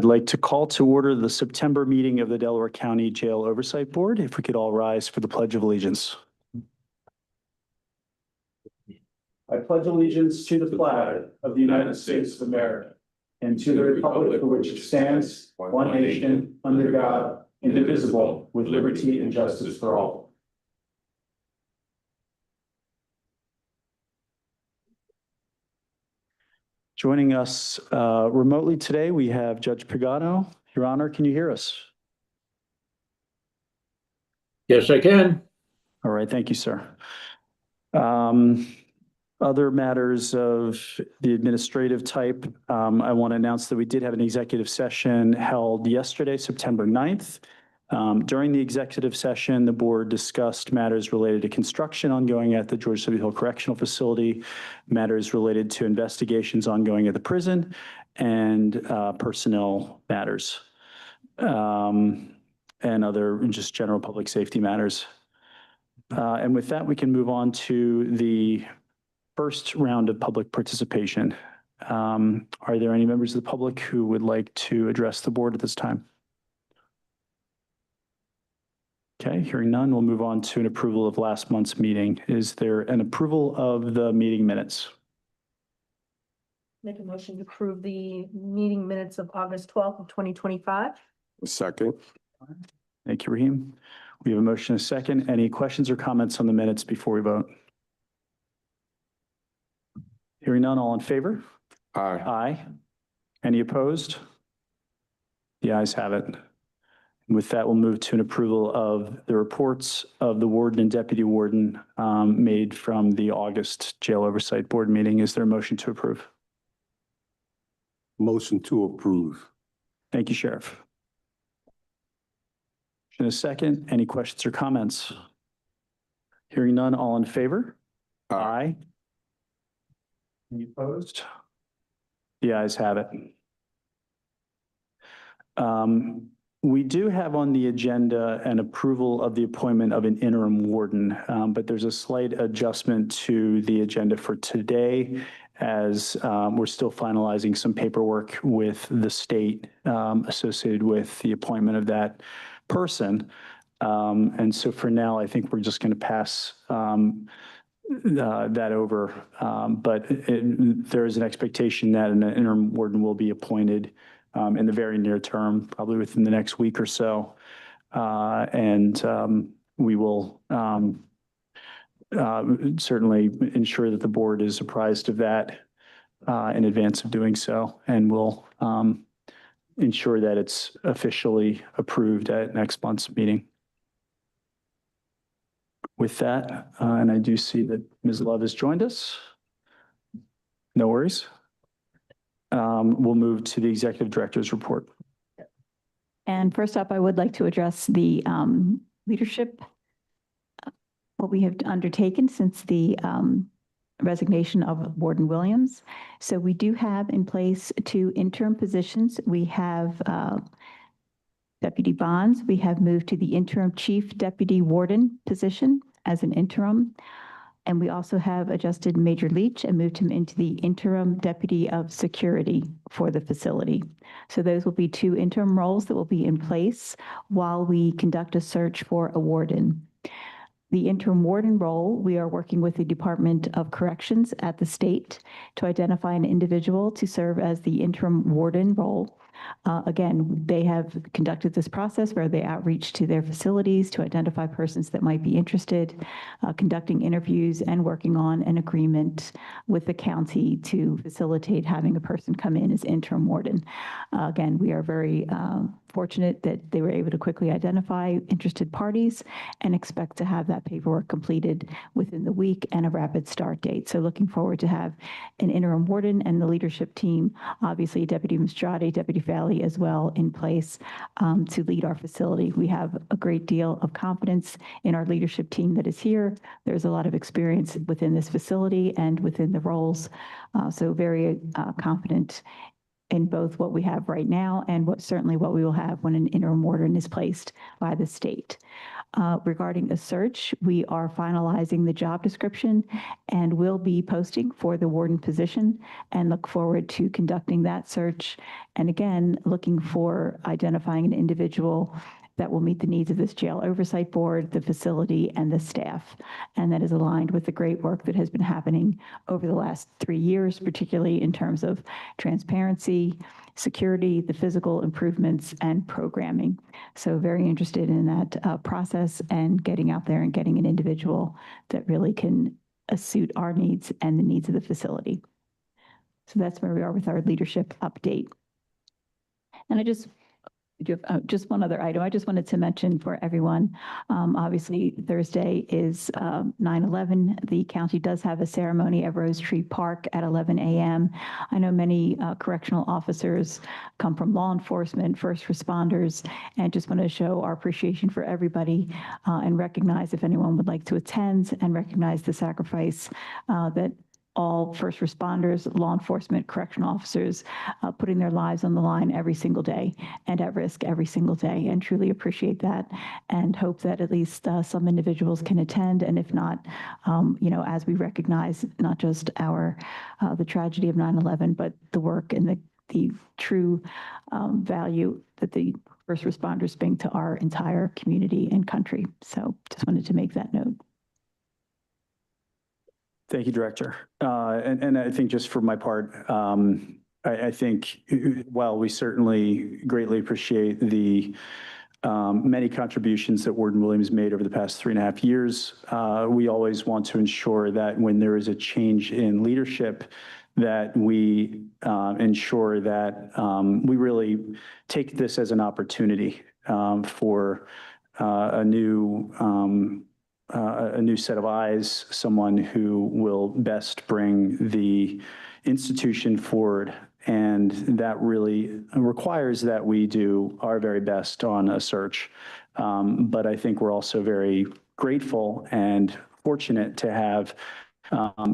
like to call to order the September meeting of the Delaware County Jail Oversight Board. If we could all rise for the Pledge of Allegiance. I pledge allegiance to the flag of the United States of America and to the republic for which it stands, one nation, under God, indivisible, with liberty and justice for all. Joining us remotely today, we have Judge Pagano. Your Honor, can you hear us? Yes, I can. All right, thank you, sir. Other matters of the administrative type, I want to announce that we did have an executive session held yesterday, September 9th. During the executive session, the board discussed matters related to construction ongoing at the George W. Hill Correctional Facility, matters related to investigations ongoing at the prison, and personnel matters, and other just general public safety matters. And with that, we can move on to the first round of public participation. Are there any members of the public who would like to address the board at this time? Okay, hearing none, we'll move on to an approval of last month's meeting. Is there an approval of the meeting minutes? Make a motion to approve the meeting minutes of August 12th of 2025. Second. Thank you, Raheem. We have a motion and a second. Any questions or comments on the minutes before we vote? Hearing none, all in favor? Aye. Aye. Any opposed? The ayes have it. With that, we'll move to an approval of the reports of the warden and deputy warden made from the August Jail Oversight Board meeting. Is there a motion to approve? Motion to approve. Thank you, Sheriff. In a second, any questions or comments? Hearing none, all in favor? Aye. Any opposed? The ayes have it. We do have on the agenda an approval of the appointment of an interim warden, but there's a slight adjustment to the agenda for today as we're still finalizing some paperwork with the state associated with the appointment of that person. And so for now, I think we're just going to pass that over. But there is an expectation that an interim warden will be appointed in the very near term, probably within the next week or so. And we will certainly ensure that the board is apprised of that in advance of doing so. And we'll ensure that it's officially approved at next month's meeting. With that, and I do see that Ms. Love has joined us. No worries. We'll move to the executive director's report. And first up, I would like to address the leadership, what we have undertaken since the resignation of Warden Williams. So we do have in place 2 interim positions. We have Deputy Bonds. We have moved to the interim chief deputy warden position as an interim. And we also have adjusted Major Leach and moved him into the interim deputy of security for the facility. So those will be 2 interim roles that will be in place while we conduct a search for a warden. The interim warden role, we are working with the Department of Corrections at the state to identify an individual to serve as the interim warden role. Again, they have conducted this process where they outreach to their facilities to identify persons that might be interested, conducting interviews and working on an agreement with the county to facilitate having a person come in as interim warden. Again, we are very fortunate that they were able to quickly identify interested parties and expect to have that paperwork completed within the week and a rapid start date. So looking forward to have an interim warden and the leadership team, obviously Deputy Mastrati, Deputy Valley as well in place to lead our facility. We have a great deal of confidence in our leadership team that is here. There's a lot of experience within this facility and within the roles. So very confident in both what we have right now and certainly what we will have when an interim warden is placed by the state. Regarding a search, we are finalizing the job description and will be posting for the warden position and look forward to conducting that search. And again, looking for identifying an individual that will meet the needs of this jail oversight board, the facility, and the staff. And that is aligned with the great work that has been happening over the last 3 years, particularly in terms of transparency, security, the physical improvements, and programming. So very interested in that process and getting out there and getting an individual that really can suit our needs and the needs of the facility. So that's where we are with our leadership update. And just one other item I just wanted to mention for everyone. Obviously, Thursday is 9/11. The county does have a ceremony at Rose Tree Park at 11 a.m. I know many correctional officers come from law enforcement, first responders, and just want to show our appreciation for everybody and recognize if anyone would like to attend and recognize the sacrifice that all first responders, law enforcement, correctional officers, putting their lives on the line every single day and at risk every single day, and truly appreciate that and hope that at least some individuals can attend. And if not, as we recognize not just the tragedy of 9/11, but the work and the true value that the first responders bring to our entire community and country. So just wanted to make that note. Thank you, Director. And I think just for my part, I think while we certainly greatly appreciate the many contributions that Warden Williams made over the past 3.5 years, we always want to ensure that when there is a change in leadership, that we ensure that we really take this as an opportunity for a new set of eyes, someone who will best bring the institution forward. And that really requires that we do our very best on a search. But I think we're also very grateful and fortunate to have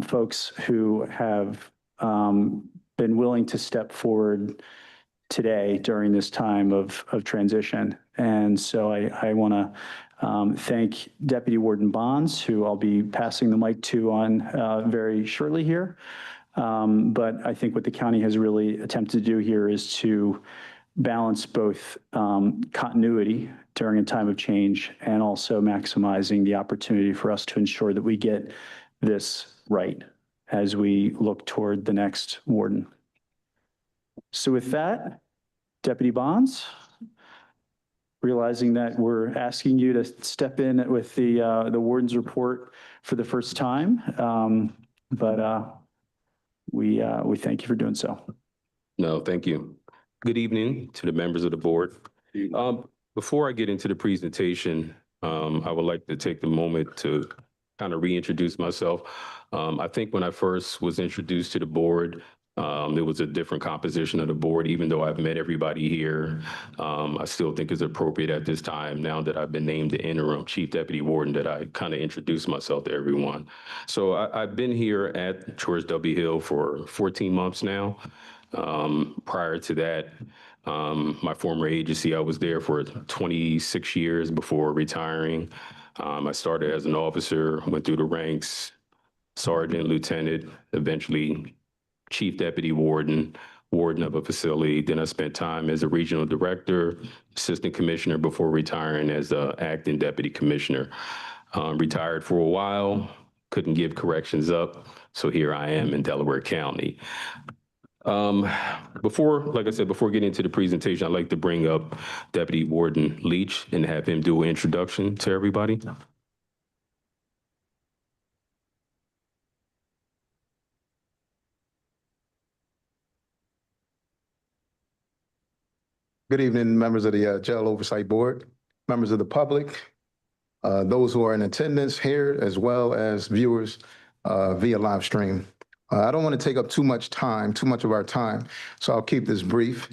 folks who have been willing to step forward today during this time of transition. And so I want to thank Deputy Warden Bonds, who I'll be passing the mic to on very shortly here. But I think what the county has really attempted to do here is to balance both continuity during a time of change and also maximizing the opportunity for us to ensure that we get this right as we look toward the next warden. So with that, Deputy Bonds, realizing that we're asking you to step in with the warden's report for the first time, but we thank you for doing so. No, thank you. Good evening to the members of the board. Before I get into the presentation, I would like to take the moment to kind of reintroduce myself. I think when I first was introduced to the board, there was a different composition of the board. Even though I've met everybody here, I still think it's appropriate at this time, now that I've been named the interim chief deputy warden, that I kind of introduce myself to everyone. So I've been here at George W. Hill for 14 months now. Prior to that, my former agency, I was there for 26 years before retiring. I started as an officer, went through the ranks, sergeant, lieutenant, eventually chief deputy warden, warden of a facility. Then I spent time as a regional director, assistant commissioner before retiring as the acting deputy commissioner. Retired for a while, couldn't give corrections up, so here I am in Delaware County. Like I said, before getting into the presentation, I'd like to bring up Deputy Warden Leach and have him do an introduction to everybody. Good evening, members of the Jail Oversight Board, members of the public, those who are in attendance here, as well as viewers via live stream. I don't want to take up too much of our time, so I'll keep this brief.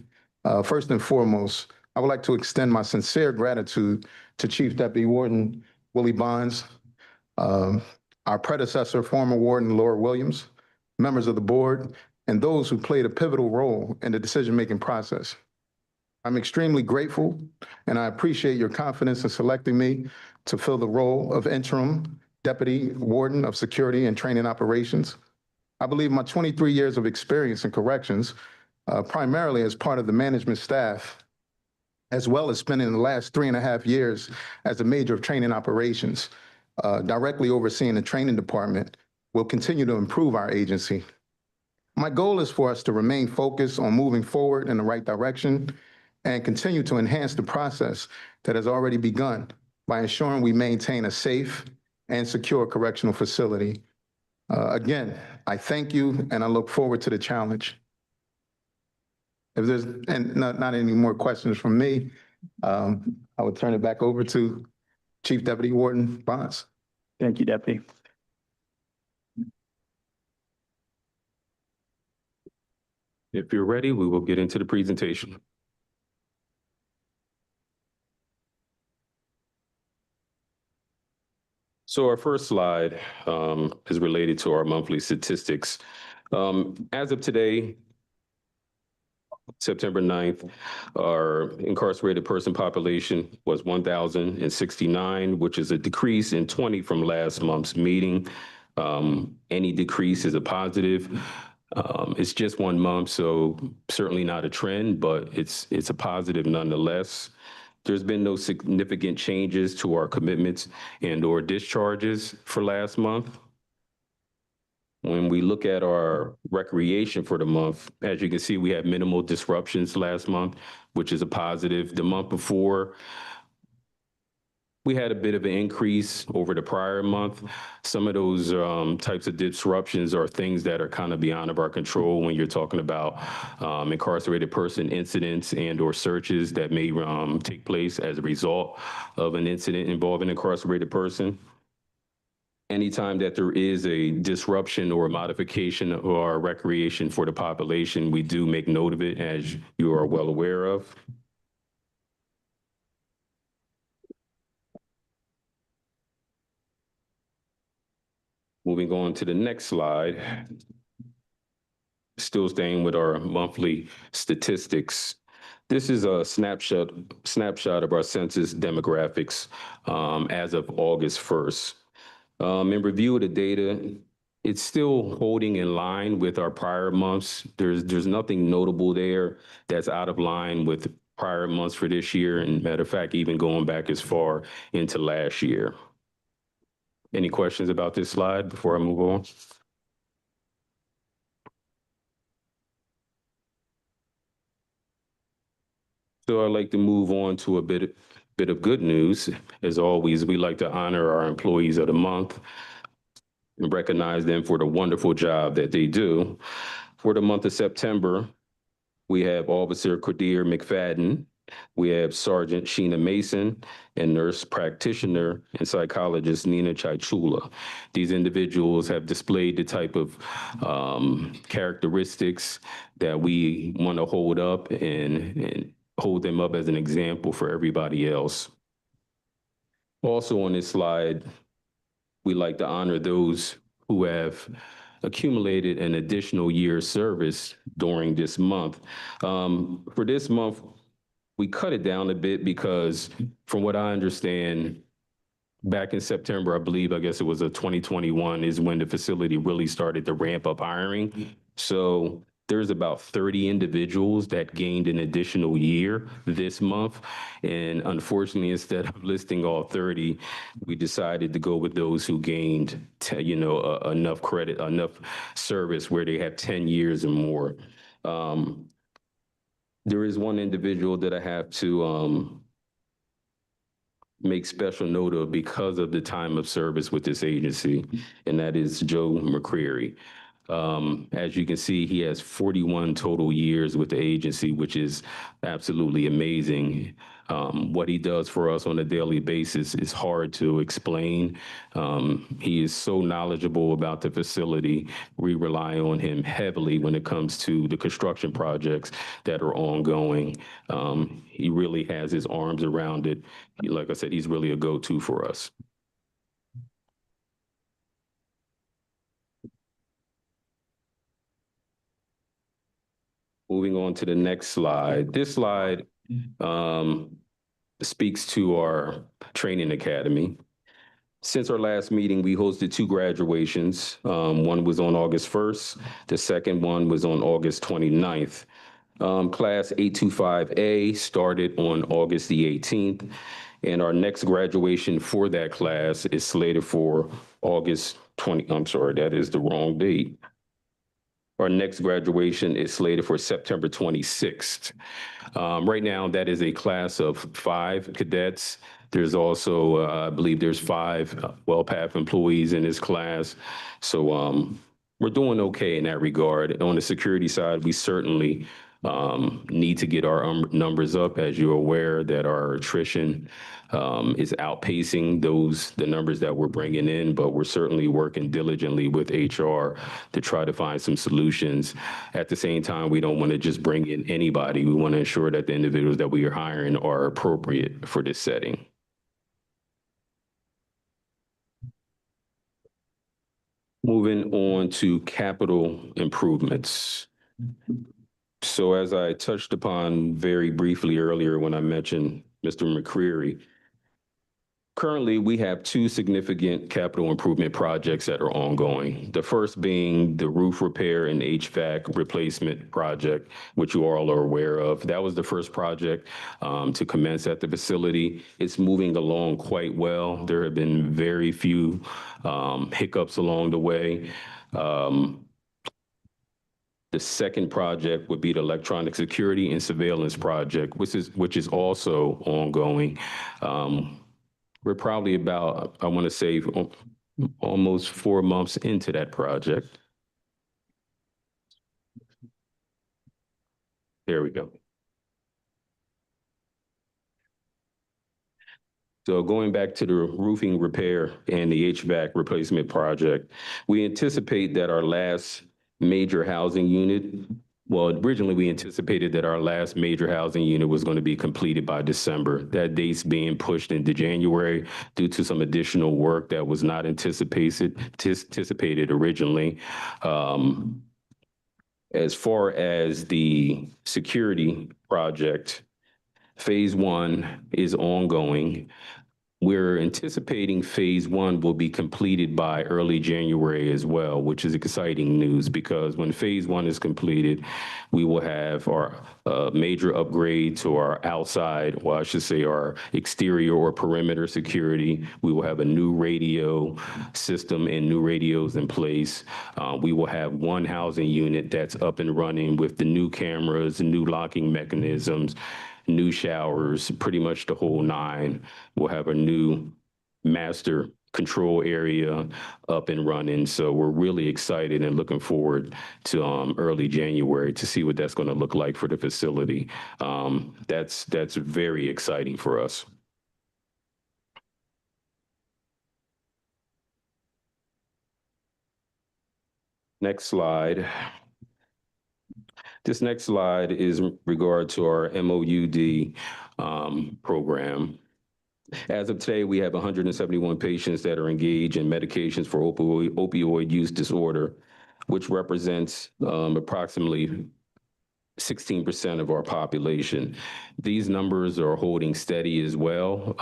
First and foremost, I would like to extend my sincere gratitude to Chief Deputy Warden Willie Bonds, our predecessor, former Warden Laura Williams, members of the board, and those who played a pivotal role in the decision-making process. I'm extremely grateful, and I appreciate your confidence in selecting me to fill the role of interim Deputy Warden of Security and Training Operations. I believe my 23 years of experience in corrections, primarily as part of the management staff, as well as spending the last 3.5 years as a major of training operations, directly overseeing the training department, will continue to improve our agency. My goal is for us to remain focused on moving forward in the right direction and continue to enhance the process that has already begun by ensuring we maintain a safe and secure correctional facility. Again, I thank you and I look forward to the challenge. If there's not any more questions from me, I would turn it back over to Chief Deputy Warden Bonds. Thank you, Deputy. If you're ready, we will get into the presentation. So our first slide is related to our monthly statistics. As of today, September 9th, our incarcerated person population was 1,069, which is a decrease in 20 from last month's meeting. Any decrease is a positive. It's just 1 month, so certainly not a trend, but it's a positive nonetheless. There's been no significant changes to our commitments and/or discharges for last month. When we look at our recreation for the month, as you can see, we had minimal disruptions last month, which is a positive. The month before, we had a bit of an increase over the prior month. Some of those types of disruptions are things that are kind of beyond of our control when you're talking about incarcerated person incidents and/or searches that may take place as a result of an incident involving an incarcerated person. Anytime that there is a disruption or a modification of our recreation for the population, we do make note of it, as you are well aware of. Moving on to the next slide, still staying with our monthly statistics. This is a snapshot of our census demographics as of August 1st. In review of the data, it's still holding in line with our prior months. There's nothing notable there that's out of line with prior months for this year, and matter of fact, even going back as far into last year. Any questions about this slide before I move on? So I'd like to move on to a bit of good news. As always, we like to honor our employees of the month and recognize them for the wonderful job that they do. For the month of September, we have Officer Cordeer McFadden, we have Sergeant Sheena Mason, and nurse practitioner and psychologist Nina Chichula. These individuals have displayed the type of characteristics that we want to hold up and hold them up as an example for everybody else. Also on this slide, we like to honor those who have accumulated an additional year's service during this month. For this month, we cut it down a bit because from what I understand, back in September, I guess it was 2021 is when the facility really started to ramp up hiring. So there's about 30 individuals that gained an additional year this month. And unfortunately, instead of listing all 30, we decided to go with those who gained, enough credit, enough service where they have 10 years or more. There is one individual that I have to make special note of because of the time of service with this agency, and that is Joe McCreary. As you can see, he has 41 total years with the agency, which is absolutely amazing. What he does for us on a daily basis is hard to explain. He is so knowledgeable about the facility. We rely on him heavily when it comes to the construction projects that are ongoing. He really has his arms around it. Like I said, he's really a go-to for us. Moving on to the next slide. This slide speaks to our training academy. Since our last meeting, we hosted 2 graduations. One was on August 1st. The second one was on August 29th. Class 825A started on August the 18th, and our next graduation for that class is slated for August 20, I'm sorry, that is the wrong date. Our next graduation is slated for September 26th. Right now, that is a class of 5 cadets. There's also, I believe there's 5 WellPath employees in this class. So we're doing okay in that regard. On the security side, we certainly need to get our numbers up. As you're aware that our attrition is outpacing the numbers that we're bringing in, but we're certainly working diligently with HR to try to find some solutions. At the same time, we don't want to just bring in anybody. We want to ensure that the individuals that we are hiring are appropriate for this setting. Moving on to capital improvements. So as I touched upon very briefly earlier when I mentioned Mr. McCreary, currently we have 2 significant capital improvement projects that are ongoing. The first being the roof repair and HVAC replacement project, which you all are aware of. That was the first project to commence at the facility. It's moving along quite well. There have been very few hiccups along the way. The second project would be the electronic security and surveillance project, which is also ongoing. We're probably about, I want to say, almost 4 months into that project. There we go. So going back to the roofing repair and the HVAC replacement project, we anticipate that our last major housing unit, well, originally we anticipated that our last major housing unit was going to be completed by December. That date's being pushed into January due to some additional work that was not anticipated originally. As far as the security project, phase 1 is ongoing. We're anticipating phase 1 will be completed by early January as well, which is exciting news because when phase 1 is completed, we will have our major upgrade to our outside, well, I should say our exterior or perimeter security. We will have a new radio system and new radios in place. We will have 1 housing unit that's up and running with the new cameras, new locking mechanisms, new showers, pretty much the whole 9. We'll have a new master control area up and running. So we're really excited and looking forward to early January to see what that's going to look like for the facility. That's very exciting for us. Next slide. This next slide is in regard to our MOUD program. As of today, we have 171 patients that are engaged in medications for opioid use disorder, which represents approximately 16% of our population. These numbers are holding steady as well.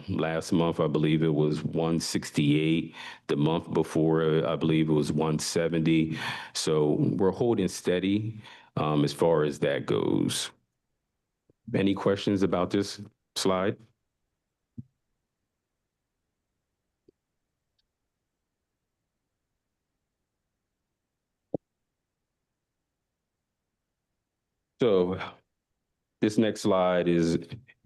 Last month, I believe it was 168. The month before, I believe it was 170. So we're holding steady as far as that goes. Any questions about this slide? So this next slide is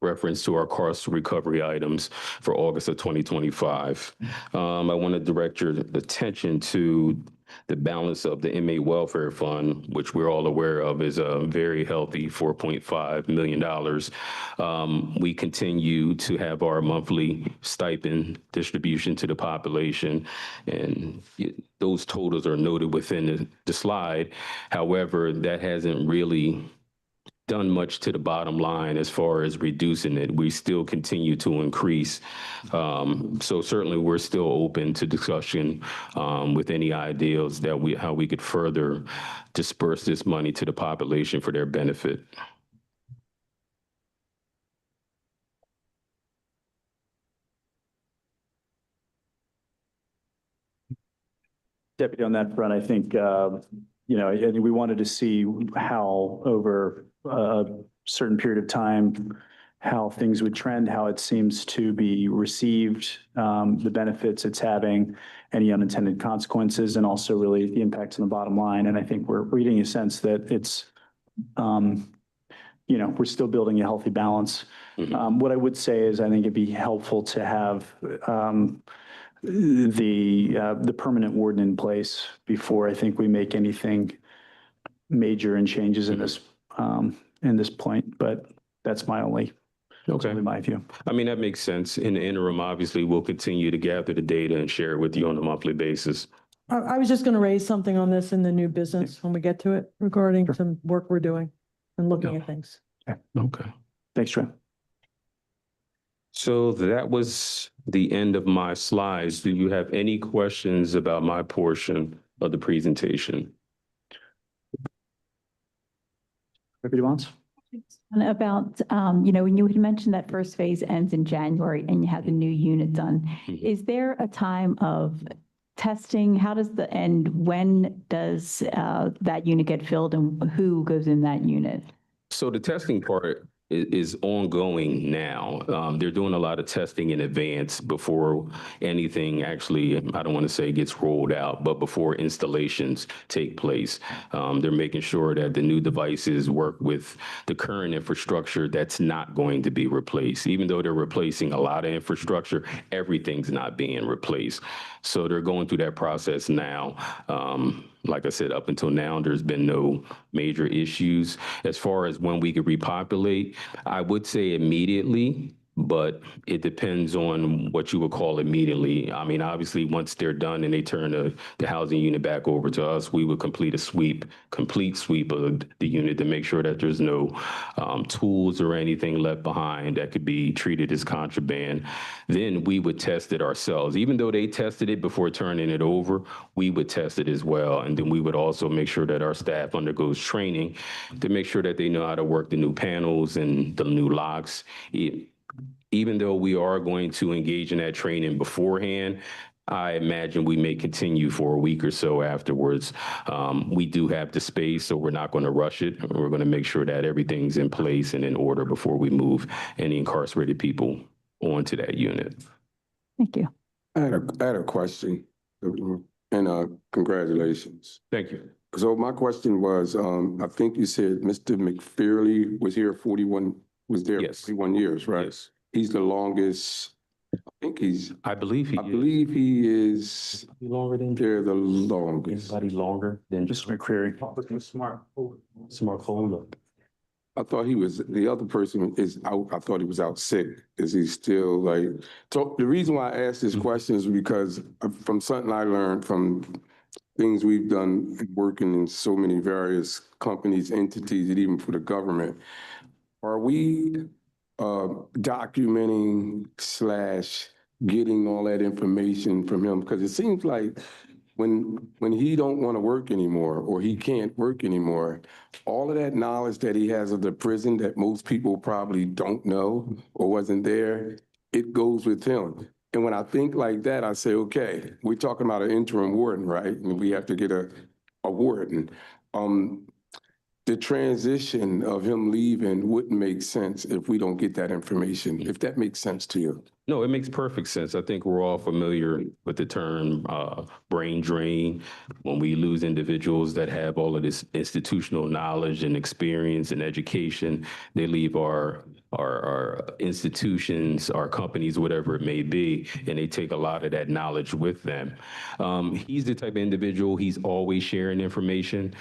reference to our cost recovery items for August of 2025. I want to direct your attention to the balance of the inmate welfare fund, which we're all aware of is a very healthy $4.5 million. We continue to have our monthly stipend distribution to the population, and those totals are noted within the slide. However, that hasn't really done much to the bottom line as far as reducing it. We still continue to increase. So certainly we're still open to discussion with any ideas that how we could further disperse this money to the population for their benefit. Deputy, on that front, I think, you know, I think we wanted to see how over a certain period of time, how things would trend, how it seems to be received, the benefits it's having, any unintended consequences, and also really the impacts on the bottom line. And I think we're getting a sense that it's, you know, we're still building a healthy balance. What I would say is I think it'd be helpful to have the permanent warden in place before I think we make anything major in changes in this point, but that's my only view. I mean, that makes sense. In the interim, obviously, we'll continue to gather the data and share it with you on a monthly basis. I was just going to raise something on this in the new business when we get to it regarding some work we're doing and looking at things. Okay. Thanks, Trey. So that was the end of my slides. Do you have any questions about my portion of the presentation? Deputy Bonds? And about, you know, when you had mentioned that first phase ends in January and you have the new unit done, is there a time of testing? How does the end, when does that unit get filled and who goes in that unit? So the testing part is ongoing now. They're doing a lot of testing in advance before anything actually, I don't want to say gets rolled out, but before installations take place. They're making sure that the new devices work with the current infrastructure that's not going to be replaced. Even though they're replacing a lot of infrastructure, everything's not being replaced. So they're going through that process now. Like I said, up until now, there's been no major issues. As far as when we could repopulate, I would say immediately, but it depends on what you would call immediately. I mean, obviously, once they're done and they turn the housing unit back over to us, we would complete a complete sweep of the unit to make sure that there's no tools or anything left behind that could be treated as contraband. Then we would test it ourselves. Even though they tested it before turning it over, we would test it as well. And then we would also make sure that our staff undergoes training to make sure that they know how to work the new panels and the new locks. Even though we are going to engage in that training beforehand, I imagine we may continue for a week or so afterwards. We do have the space, so we're not going to rush it. We're going to make sure that everything's in place and in order before we move any incarcerated people onto that unit. Thank you. I had a question, and congratulations. Thank you. So my question was, I think you said Mr. McFearley was here 41, was there Yes. 41 years, right? Yes. He's the longest, I believe he I believe he is longer than there the longest. anybody longer than Just McCreary. Smart Cola. I thought he was, the other person is out, I thought he was out sick. Is he still like, so the reason why I asked this question is because from something I learned from things we've done working in so many various companies, entities, and even for the government, are we documenting / getting all that information from him? Because it seems like when he don't want to work anymore or he can't work anymore, all of that knowledge that he has of the prison that most people probably don't know or wasn't there, it goes with him. And when I think like that, I say, okay, we're talking about an interim warden, right? And we have to get a warden. The transition of him leaving wouldn't make sense if we don't get that information, if that makes sense to you. No, it makes perfect sense. I think we're all familiar with the term brain drain. When we lose individuals that have all of this institutional knowledge and experience and education, they leave our institutions, our companies, whatever it may be, and they take a lot of that knowledge with them. He's the type of individual, he's always sharing information.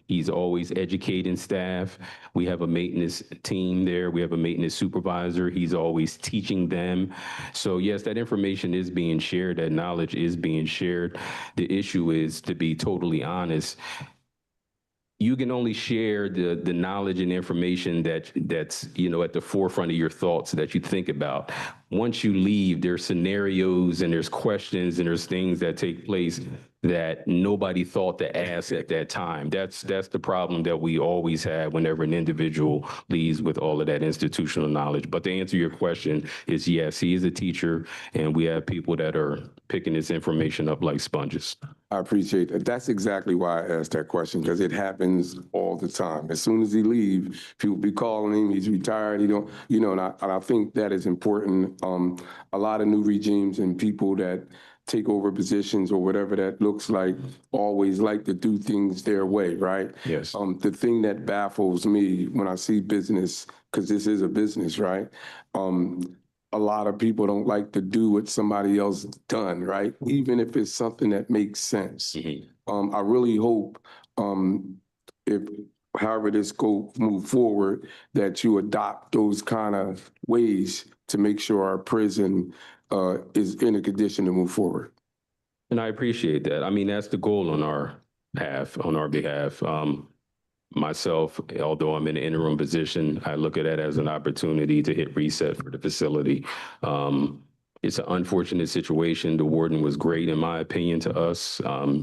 He's always educating staff. We have a maintenance team there. We have a maintenance supervisor. He's always teaching them. So yes, that information is being shared. That knowledge is being shared. The issue is, to be totally honest, you can only share the knowledge and information that's, you know, at the forefront of your thoughts that you think about. Once you leave, there's scenarios and there's questions and there's things that take place that nobody thought to ask at that time. That's the problem that we always have whenever an individual leaves with all of that institutional knowledge. But to answer your question is yes, he is a teacher, and we have people that are picking this information up like sponges. I appreciate that. That's exactly why I asked that question, because it happens all the time. As soon as he leaves, people be calling him, he's retired, he don't, you know, and I think that is important. A lot of new regimes and people that take over positions or whatever that looks like always like to do things their way, right? Yes. The thing that baffles me when I see business, because this is a business, right? A lot of people don't like to do what somebody else done, right? Even if it's something that makes sense. I really hope if however this go move forward, that you adopt those kind of ways to make sure our prison is in a condition to move forward. And I appreciate that. I mean, that's the goal on our behalf. Myself, although I'm in an interim position, I look at it as an opportunity to hit reset for the facility. It's an unfortunate situation. The warden was great, in my opinion, to us.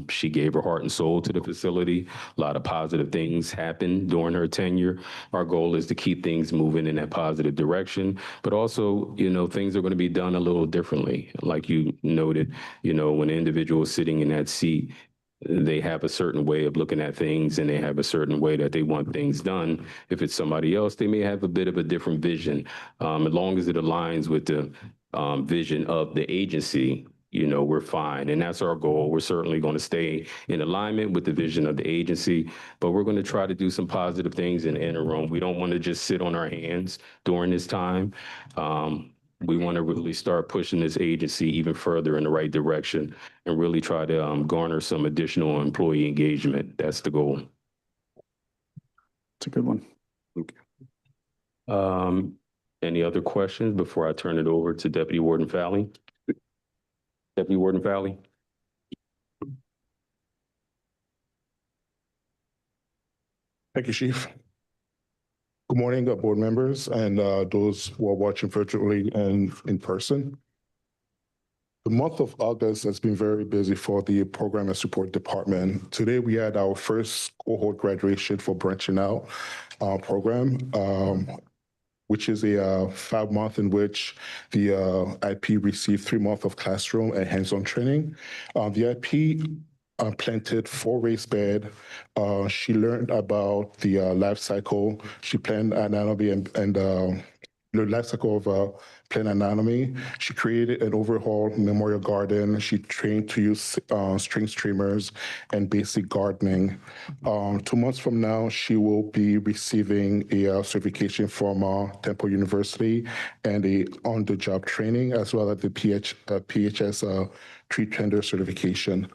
She gave her heart and soul to the facility. A lot of positive things happened during her tenure. Our goal is to keep things moving in that positive direction, but also, you know, things are going to be done a little differently. Like you noted, you know, when an individual is sitting in that seat, they have a certain way of looking at things and they have a certain way that they want things done. If it's somebody else, they may have a bit of a different vision. As long as it aligns with the vision of the agency, you know, we're fine. And that's our goal. We're certainly going to stay in alignment with the vision of the agency, but we're going to try to do some positive things in the interim. We don't want to just sit on our hands during this time. We want to really start pushing this agency even further in the right direction and really try to garner some additional employee engagement. That's the goal. It's a good one. Any other questions before I turn it over to Deputy Warden Fowley? Deputy Warden Fowley? Thank you, Chief. Good morning, board members and those who are watching virtually and in person. The month of August has been very busy for the Program and Support Department. Today, we had our first cohort graduation for Branching Out program, which is a 5-month in which the IP received 3 months of classroom and hands-on training. The IP planted 4 raised beds. She learned about the life cycle. She planned anatomy and the life cycle of plant anatomy. She created an overhaul memorial garden. She trained to use string streamers and basic gardening. 2 months from now, she will be receiving a certification from Temple University and a on-the-job training, as well as the PHS tree tender certification.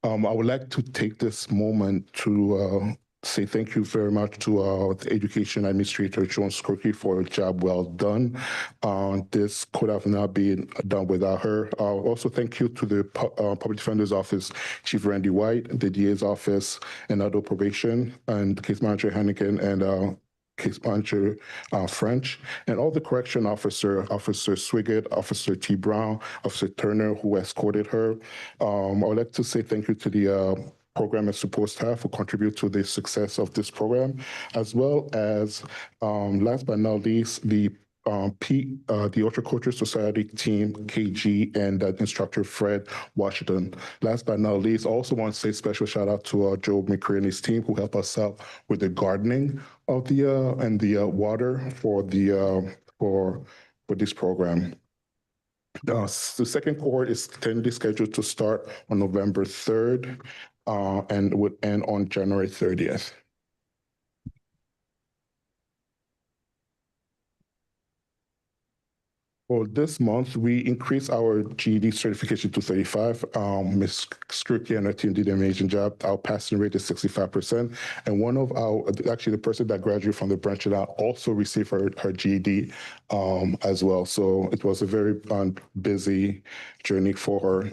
I would like to take this moment to say thank you very much to the Education Administrator, Joan Skirky, for a job well done. This could have not been done without her. Also, thank you to the Public Defender's Office, Chief Randy White, the DA's Office, and Adult Probation, and Case Manager Hennigan, and Case Manager French, and all the correction officer, Officer Swigert, Officer T. Brown, Officer Turner, who escorted her. I would like to say thank you to the program and support staff who contribute to the success of this program, as well as, last but not least, the Horticulture Society team, KG, and instructor Fred Washington. Last but not least, I also want to say special shout out to Joe McCray and his team who helped us out with the gardening of the and the water for the for this program. The second cohort is tentatively scheduled to start on November 3rd and would end on January 30th. For this month, we increased our GED certification to 35. Ms. Skirky and her team did an amazing job. Our passing rate is 65%. And one of actually the person that graduated from the Branching Out also received her GED as well. So it was a very busy journey for her.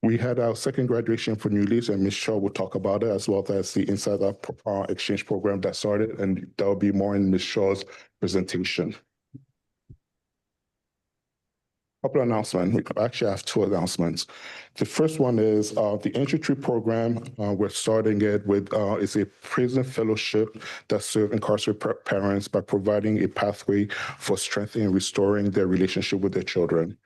We had our second graduation for newlies, and Ms. Shaw will talk about it, as well as the Insider Exchange program that started, and there will be more in Ms. Shaw's presentation. Couple announcements. We actually have two announcements. The first one is the Entry Tree program. We're starting it with it's a prison fellowship that serves incarcerated parents by providing a pathway for strengthening and restoring their relationship with their children.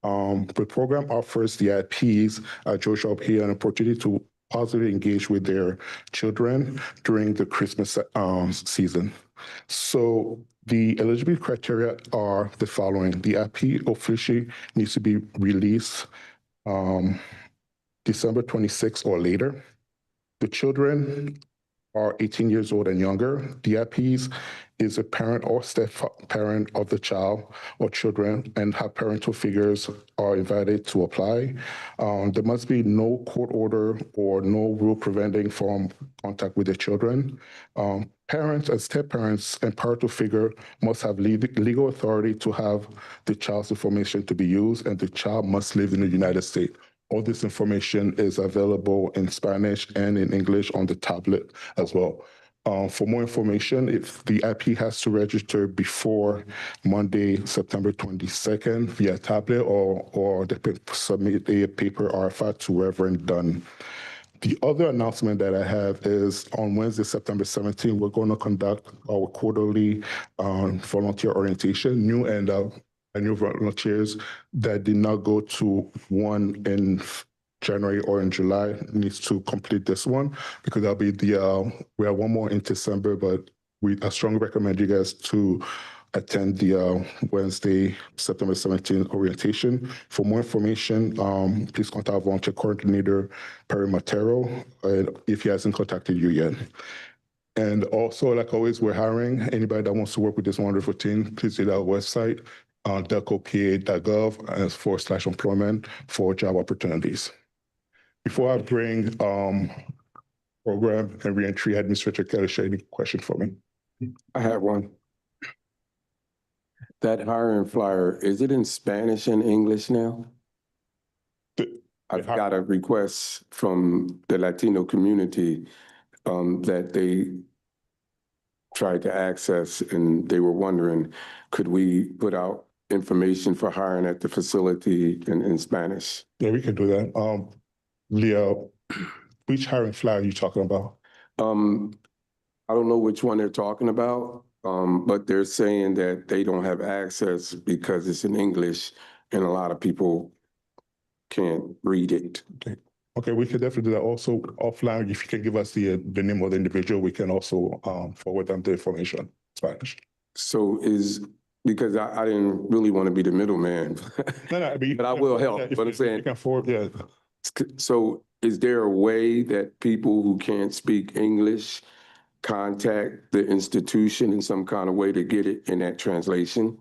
The program offers the IPs at Georgia Up here an opportunity to positively engage with their children during the Christmas season. So the eligibility criteria are the following. The IP officially needs to be released December 26th or later. The children are 18 years old and younger. The IPs is a parent or step-parent of the child or children, and have parental figures are invited to apply. There must be no court order or no rule preventing from contact with the children. Parents and step-parents and parental figure must have legal authority to have the child's information to be used, and the child must live in the United States. All this information is available in Spanish and in English on the tablet as well. For more information, if the IP has to register before Monday, September 22nd via tablet, or they can submit a paper RFI to Reverend Dunn. The other announcement that I have is on Wednesday, September 17th, we're going to conduct our quarterly volunteer orientation. New volunteers that did not go to one in January or in July needs to complete this one, because that'll be we have one more in December, but I strongly recommend you guys to attend the Wednesday, September 17th orientation. For more information, please contact volunteer coordinator Perry Matero if he hasn't contacted you yet. And also, like always, we're hiring. Anybody that wants to work with this wonderful team, please visit our website, delcopa.gov/employment for job opportunities. Before I bring program and reentry administrator Kelly, any question for me? I have one. That hiring flyer, is it in Spanish and English now? I've got a request from the Latino community that they tried to access, and they were wondering, could we put out information for hiring at the facility in Spanish? Yeah, we can do that. Leah, which hiring flyer are you talking about? I don't know which one they're talking about, but they're saying that they don't have access because it's in English and a lot of people can't read it. Okay, we can definitely do that. Also offline, if you can give us the name of the individual, we can also forward them the information in Spanish. So because I didn't really want to be the middleman. No, but I will help. But I'm saying, you can forward, yeah. So is there a way that people who can't speak English contact the institution in some kind of way to get it in that translation?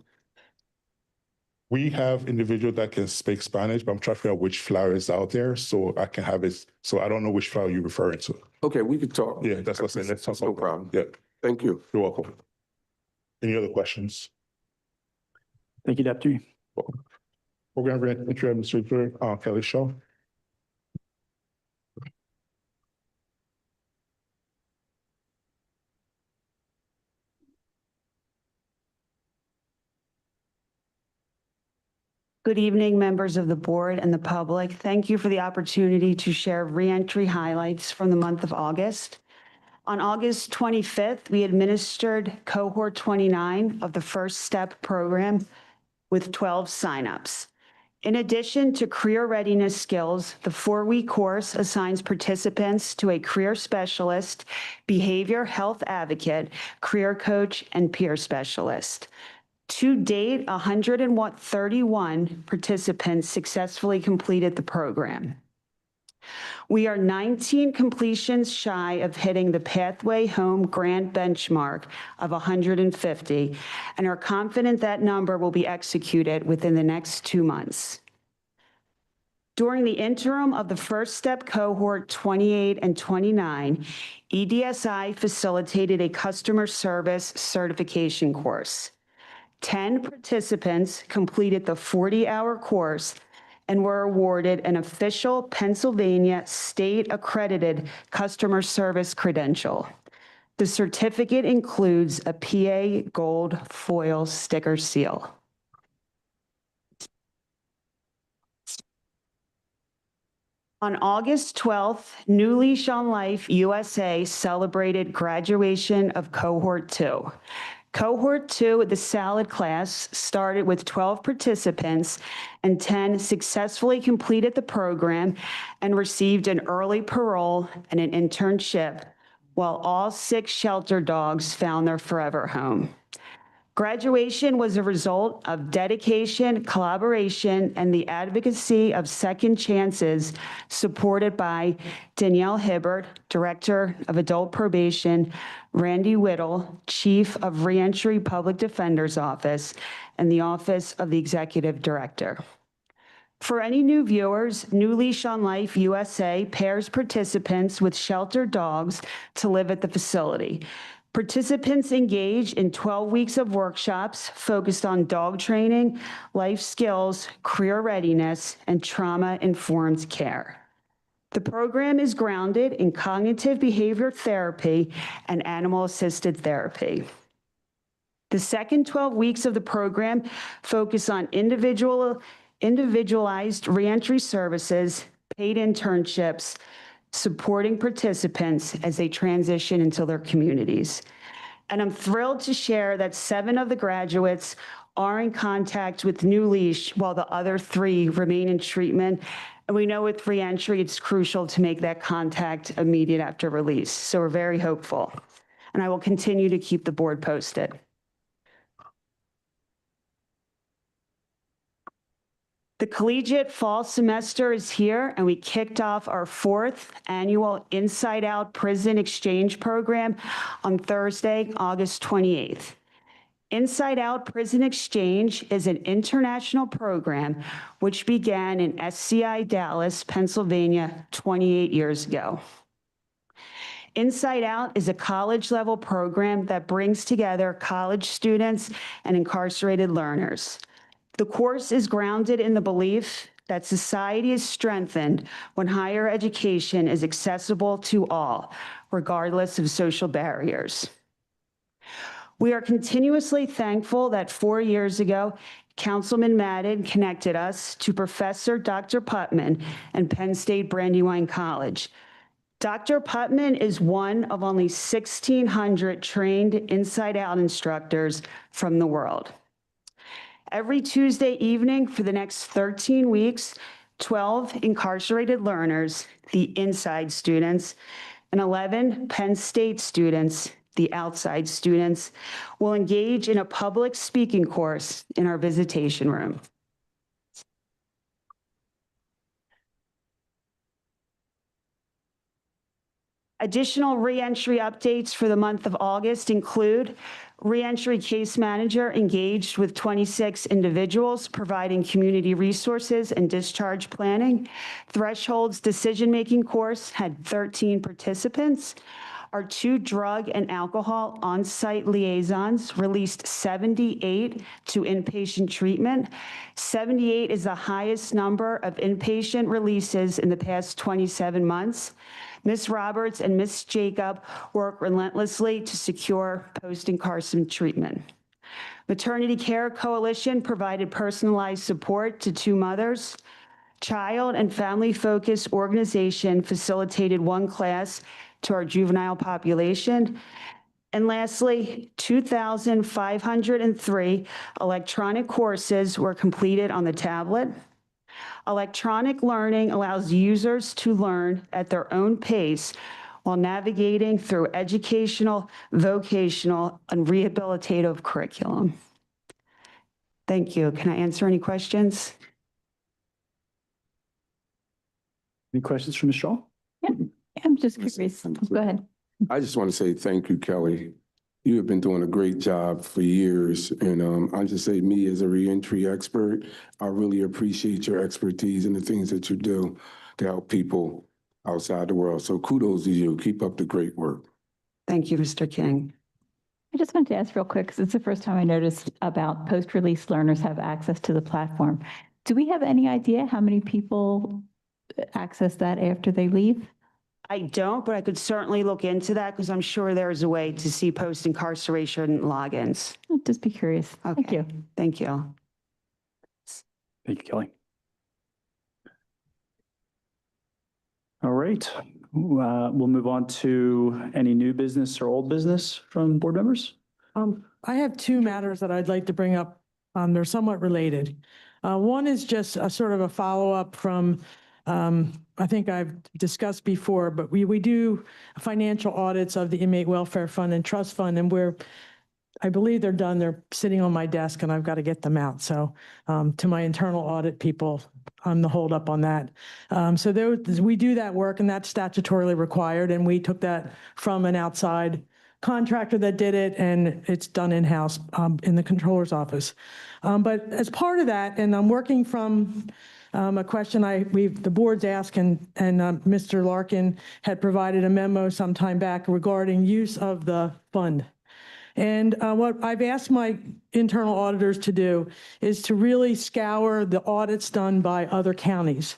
We have individuals that can speak Spanish, but I'm trying to figure out which flyer is out there so I can have it. So I don't know which flyer you're referring to. Okay, we could talk. Yeah, that's what I'm saying. Let's talk. No problem. Yeah. Thank you. You're welcome. Any other questions? Thank you, Deputy. Program Entry Administrator Kelly Shaw. Good evening, members of the board and the public. Thank you for the opportunity to share reentry highlights from the month of August. On August 25th, we administered cohort 29 of the First Step program with 12 signups. In addition to career readiness skills, the 4-week course assigns participants to a career specialist, behavior health advocate, career coach, and peer specialist. To date, 131 participants successfully completed the program. We are 19 completions shy of hitting the Pathway Home grant benchmark of 150 and are confident that number will be executed within the next 2 months. During the interim of the First Step cohort 28 and 29, EDSI facilitated a customer service certification course. 10 participants completed the 40-hour course and were awarded an official Pennsylvania state-accredited customer service credential. The certificate includes a PA Gold foil sticker seal. On August 12th, New Leash on Life USA celebrated graduation of Cohort 2. Cohort 2, the salad class, started with 12 participants and 10 successfully completed the program and received an early parole and an internship, while all 6 shelter dogs found their forever home. Graduation was a result of dedication, collaboration, and the advocacy of second chances supported by Danielle Hibbert, Director of Adult Probation, Randy Whittle, Chief of Reentry Public Defender's Office, and the Office of the Executive Director. For any new viewers, New Leash on Life USA pairs participants with shelter dogs to live at the facility. Participants engage in 12 weeks of workshops focused on dog training, life skills, career readiness, and trauma-informed care. The program is grounded in cognitive behavior therapy and animal-assisted therapy. The second 12 weeks of the program focus on individualized reentry services, paid internships, supporting participants as they transition into their communities. And I'm thrilled to share that 7 of the graduates are in contact with New Leash, while the other 3 remain in treatment. And we know with reentry, it's crucial to make that contact immediate after release. So we're very hopeful. And I will continue to keep the board posted. The collegiate fall semester is here, and we kicked off our 4th annual Inside Out Prison Exchange Program on Thursday, August 28th. Inside Out Prison Exchange is an international program which began in SCI Dallas, Pennsylvania, 28 years ago. Inside Out is a college-level program that brings together college students and incarcerated learners. The course is grounded in the belief that society is strengthened when higher education is accessible to all, regardless of social barriers. We are continuously thankful that 4 years ago, Councilman Madden connected us to Professor Dr. Putman and Penn State Brandywine College. Dr. Putman is one of only 1,600 trained Inside Out instructors from the world. Every Tuesday evening for the next 13 weeks, 12 incarcerated learners, the inside students, and 11 Penn State students, the outside students, will engage in a public speaking course in our visitation room. Additional reentry updates for the month of August include reentry case manager engaged with 26 individuals, providing community resources and discharge planning. Thresholds decision-making course had 13 participants. Our 2 drug and alcohol on-site liaisons released 78 to inpatient treatment. 78 is the highest number of inpatient releases in the past 27 months. Ms. Roberts and Ms. Jacob work relentlessly to secure post-incarceration treatment. Maternity Care Coalition provided personalized support to 2 mothers. Child and Family Focus Organization facilitated 1 class to our juvenile population. And lastly, 2,503 electronic courses were completed on the tablet. Electronic learning allows users to learn at their own pace while navigating through educational, vocational, and rehabilitative curriculum. Thank you. Can I answer any questions? Any questions from Ms. Shaw? I'm just curious. Go ahead. I just want to say thank you, Kelly. You have been doing a great job for years. And I just say, me as a reentry expert, I really appreciate your expertise and the things that you do to help people outside the world. So kudos to you. Keep up the great work. Thank you, Mr. King. I just wanted to ask real quick, because it's the first time I noticed about post-release learners have access to the platform. Do we have any idea how many people access that after they leave? I don't, but I could certainly look into that because I'm sure there's a way to see post-incarceration logins. I'd just be curious. Thank Okay. you. Thank you. Thank you, Kelly. All right, we'll move on to any new business or old business from board members. I have two matters that I'd like to bring up. They're somewhat related. One is just a sort of a follow-up from, I think I've discussed before, but we do financial audits of the Inmate Welfare Fund and Trust Fund, and I believe they're done. They're sitting on my desk and I've got to get them out. So to my internal audit people, I'm the holdup on that. We do that work and that's statutorily required. And we took that from an outside contractor that did it, and it's done in-house in the controller's office. But as part of that, and I'm working from a question the board's asked, and Mr. Larkin had provided a memo sometime back regarding use of the fund. And what I've asked my internal auditors to do is to really scour the audits done by other counties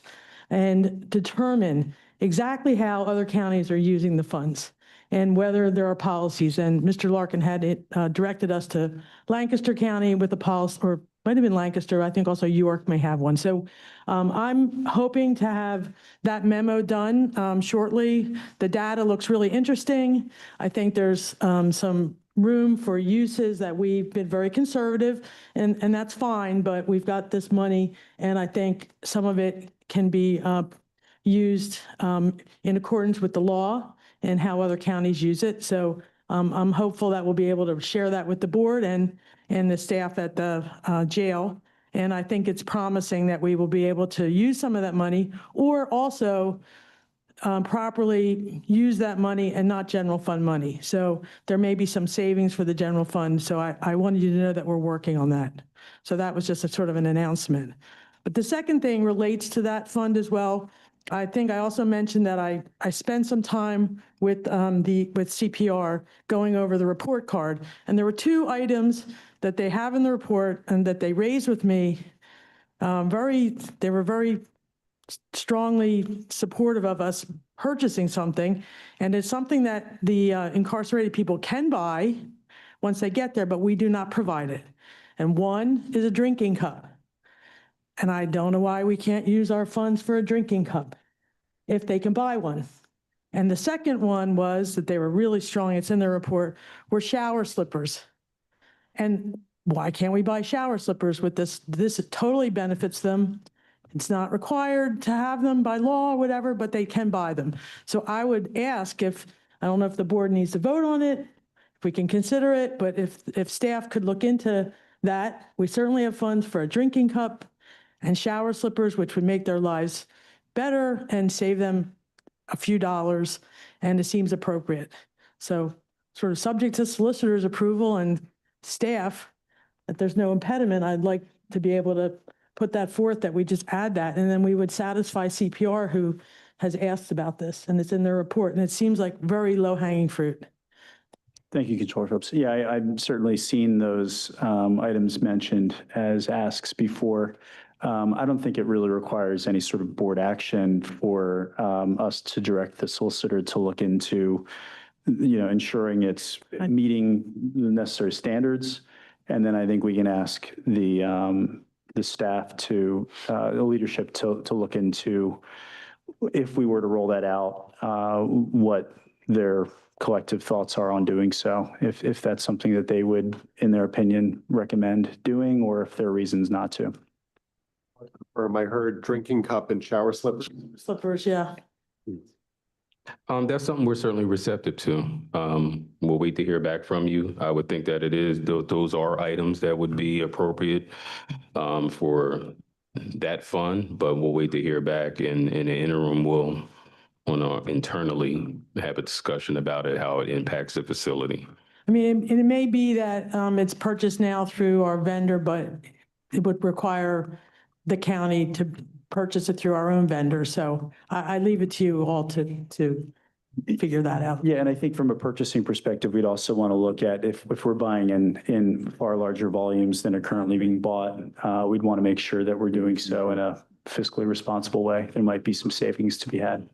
and determine exactly how other counties are using the funds and whether there are policies. And Mr. Larkin had directed us to Lancaster County with a policy, or might have been Lancaster. I think also York may have one. So I'm hoping to have that memo done shortly. The data looks really interesting. I think there's some room for uses that we've been very conservative, and that's fine, but we've got this money, and I think some of it can be used in accordance with the law and how other counties use it. So I'm hopeful that we'll be able to share that with the board and the staff at the jail. And I think it's promising that we will be able to use some of that money, or also properly use that money and not general fund money. So there may be some savings for the general fund. So I wanted you to know that we're working on that. So that was just a sort of an announcement. But the second thing relates to that fund as well. I think I also mentioned that I spent some time with CPR going over the report card. And there were two items that they have in the report and that they raised with me. They were very strongly supportive of us purchasing something. And it's something that the incarcerated people can buy once they get there, but we do not provide it. And one is a drinking cup. And I don't know why we can't use our funds for a drinking cup if they can buy one. And the second one was that they were really strong, it's in their report, were shower slippers. And why can't we buy shower slippers with this? This totally benefits them. It's not required to have them by law or whatever, but they can buy them. So I would ask I don't know if the board needs to vote on it, if we can consider it, but if staff could look into that. We certainly have funds for a drinking cup and shower slippers, which would make their lives better and save them a few dollars, and it seems appropriate. So sort of subject to solicitor's approval and staff, that there's no impediment, I'd like to be able to put that forth, that we just add that, and then we would satisfy CPR, who has asked about this, and it's in their report, and it seems like very low-hanging fruit. Thank you, Controller Phillips. Yeah, I've certainly seen those items mentioned as asks before. I don't think it really requires any sort of board action for us to direct the solicitor to look into, ensuring it's meeting the necessary standards. And then I think we can ask the staff the leadership to look into, if we were to roll that out, what their collective thoughts are on doing so, if that's something that they would, in their opinion, recommend doing, or if there are reasons not to. Or am I heard drinking cup and shower slippers? Slippers, yeah. That's something we're certainly receptive to. We'll wait to hear back from you. I would think that it is, those are items that would be appropriate for that fund, but we'll wait to hear back. In the interim, we'll internally have a discussion about it, how it impacts the facility. I mean, it may be that it's purchased now through our vendor, but it would require the county to purchase it through our own vendor. So I leave it to you all to figure that out. Yeah, and I think from a purchasing perspective, we'd also want to look at if we're buying in far larger volumes than are currently being bought, we'd want to make sure that we're doing so in a fiscally responsible way. There might be some savings to be had.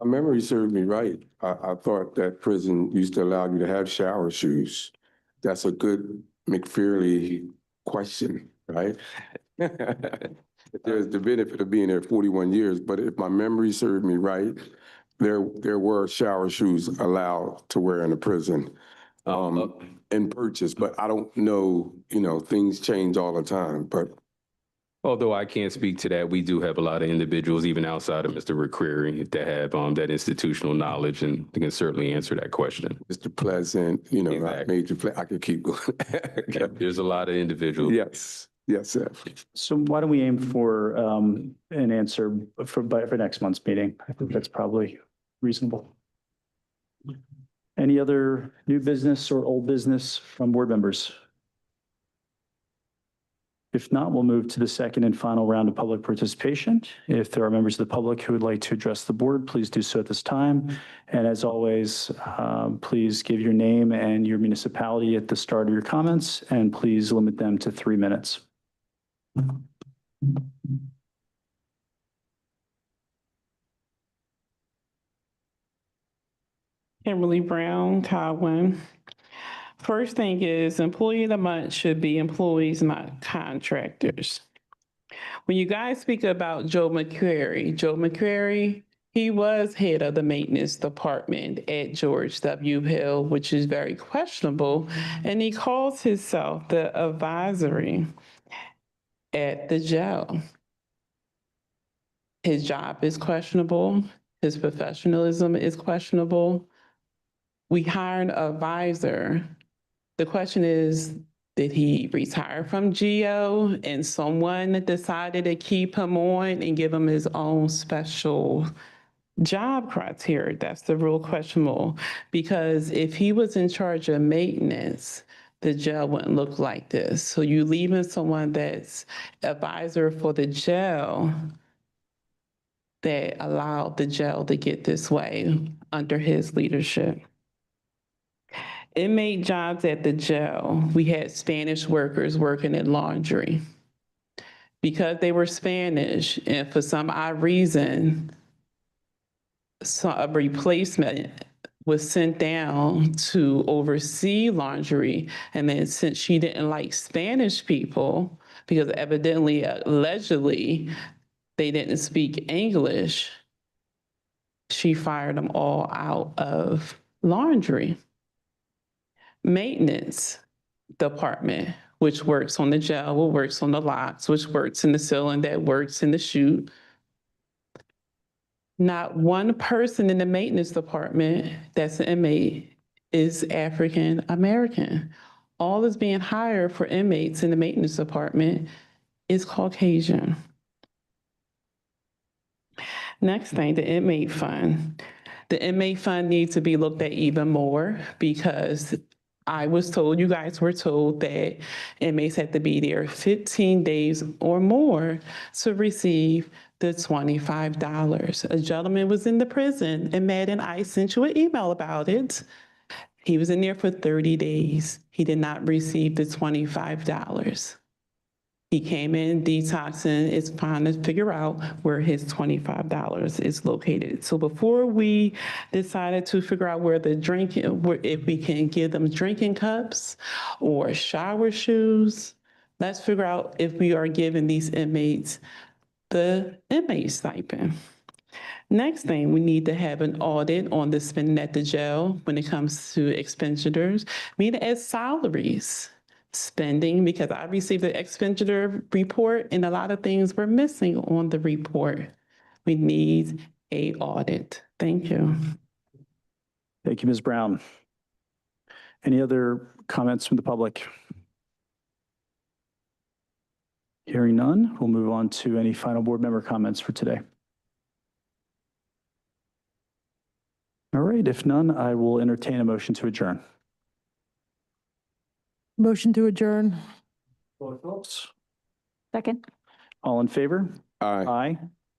My memory served me right. I thought that prison used to allow you to have shower shoes. That's a good McFearley question, right? There's the benefit of being there 41 years, but if my memory served me right, there were shower shoes allowed to wear in the prison and purchase, but I don't know, things change all the time, but Although I can't speak to that, we do have a lot of individuals, even outside of Mr. McCreary, that have that institutional knowledge and they can certainly answer that question. Mr. Pleasant, Exactly. I could keep going. There's a lot of individuals. Yes, sir. So why don't we aim for an answer for next month's meeting? I think that's probably reasonable. Any other new business or old business from board members? If not, we'll move to the second and final round of public participation. If there are members of the public who would like to address the board, please do so at this time. And as always, please give your name and your municipality at the start of your comments, and please limit them to 3 minutes. Kimberly Brown, Cowin. First thing is employee of the month should be employees, not contractors. When you guys speak about Joe McCreary, he was head of the maintenance department at George W. Hill, which is very questionable. And he calls himself the advisory at the jail. His job is questionable. His professionalism is questionable. We hire an advisor. The question is, did he retire from GO and someone decided to keep him on and give him his own special job criteria? That's the real questionable. Because if he was in charge of maintenance, the jail wouldn't look like this. So you leaving someone that's advisor for the jail that allowed the jail to get this way under his leadership. Inmate jobs at the jail, we had Spanish workers working in laundry. Because they were Spanish and for some odd reason, a replacement was sent down to oversee laundry. And then since she didn't like Spanish people, because evidently, allegedly, they didn't speak English, she fired them all out of laundry. Maintenance department, which works on the jail, works on the locks, which works in the ceiling, that works in the chute. Not one person in the maintenance department that's an inmate is African American. All that's being hired for inmates in the maintenance department is Caucasian. Next thing, the inmate fund. The inmate fund needs to be looked at even more because I was told, you guys were told that inmates have to be there 15 days or more to receive the $25. A gentleman was in the prison, and Matt and I sent you an email about it. He was in there for 30 days. He did not receive the $25. He came in detoxing, is trying to figure out where his $25 is located. So before we decided to figure out where if we can give them drinking cups or shower shoes, let's figure out if we are giving these inmates the inmate stipend. Next thing, we need to have an audit on the spending at the jail when it comes to expenditures, meaning as salaries. Spending, because I received the expenditure report and a lot of things were missing on the report. We need an audit. Thank you. Thank you, Ms. Brown. Any other comments from the public? Hearing none, we'll move on to any final board member comments for today. All right, if none, I will entertain a motion to adjourn. Motion to adjourn. Phillips. Second. All in favor? Aye. Aye.